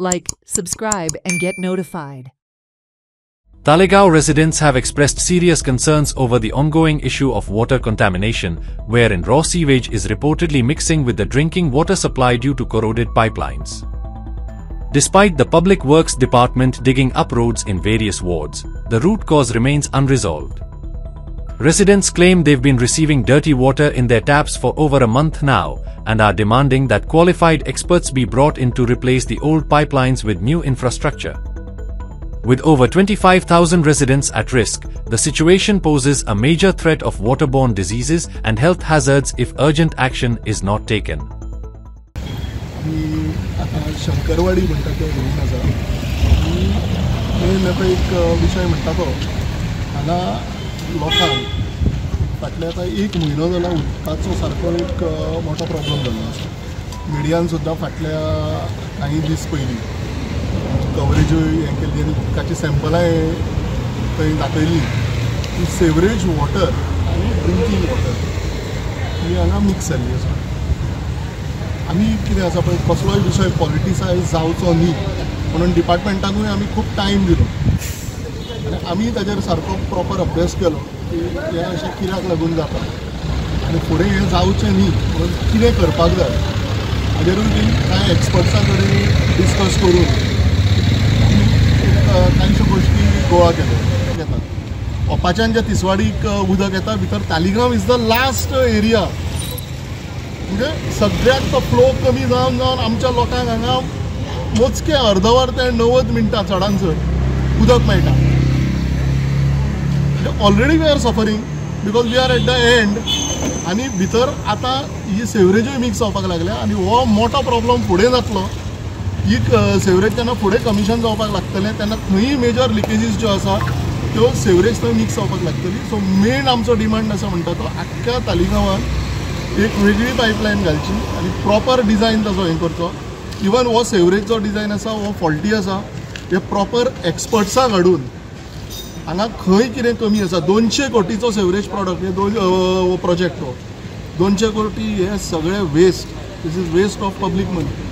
Like, subscribe, and get notified. Talegaon residents have expressed serious concerns over the ongoing issue of water contamination, wherein raw sewage is reportedly mixing with the drinking water supply due to corroded pipelines. Despite the Public Works Department digging up roads in various wards, the root cause remains unresolved. Residents claim they've been receiving dirty water in their taps for over a month now, and are demanding that qualified experts be brought in to replace the old pipelines with new infrastructure. With over 25,000 residents at risk, the situation poses a major threat of waterborne diseases and health hazards if urgent action is not taken. Shankarwadi म्हणटा तो घेवन आसा main आतां एक विशय म्हणटा तो हांगा लोकांक फाटल्या आतां एक म्हयनो जाला उदकाचो सारको एक मोठो प्रॉब्लम जाल्लो आसा. मिडियान सुद्दां फाटल्या काही दीस पयलीं कवरेजूय हें केल्ली आनी उदकाची सॅम्पलाय थंय दाखयली की सेवरेज वॉटर आनी ड्रिंकींग वॉटर ही हांगा मिक्स जाल्ली आसा. आमी कितें आसा पळय कसलोय विशय पॉलिटिसायज जावचो न्ही म्हणून डिपार्टमेंटानूय आमी खूब टायम दिलो आनी आमी ताजेर सारको प्रॉपर अभ्यास केलो की हें अशें कित्याक लागून जाता आनी फुडें हें जावचें न्ही म्हणून कितें करपाक जाय हाजेरूय बी कांय एक्सपर्ट्सां कडेन डिस्कस करून कांयश्यो गोश्टी गोळा केल्यो येतात. ओपाच्यान जे तिसवाडीक उदक येता भितर Taleigao is the last area म्हणजे सगळ्यात तो फ्लो कमी जावन जावन आमच्या लोकांक हांगा मोजके अर्दवर ते 90 मिनटां चडान चड उदक मेळटा. Already we are suffering because we are at the end आनी भितर आतां ही सेवरेजूय मिक्स जावपाक लागल्या आनी हो मोठो प्रॉब्लम फुडें जातलो. ही सेवरेज जेन्ना फुडें कमिशन जावपाक लागतलें तेन्ना थंय मेजर लिकेजीस ज्यो आसा त्यो सेवरेज थंय मिक्स जावपाक लागतली. सो मेन आमचो डिमांड आसा म्हणटा तो आख्ख्या तालिगांवान एक वेगळी पायपलायन घालची आनी प्रॉपर डिजायन ताचो हें करचो. इवन हो सेवरेजचो डिजायन आसा हो फॉल्टी आसा हे प्रॉपर एक्सपर्ट्सांक हाडून हांगा खंय कितें कमी आसा 200 कोटीचो सेवरेज प्रॉडक्ट हे प्रोजेक्ट हो 200 कोटी हे सगळे waste. This is waste of public money.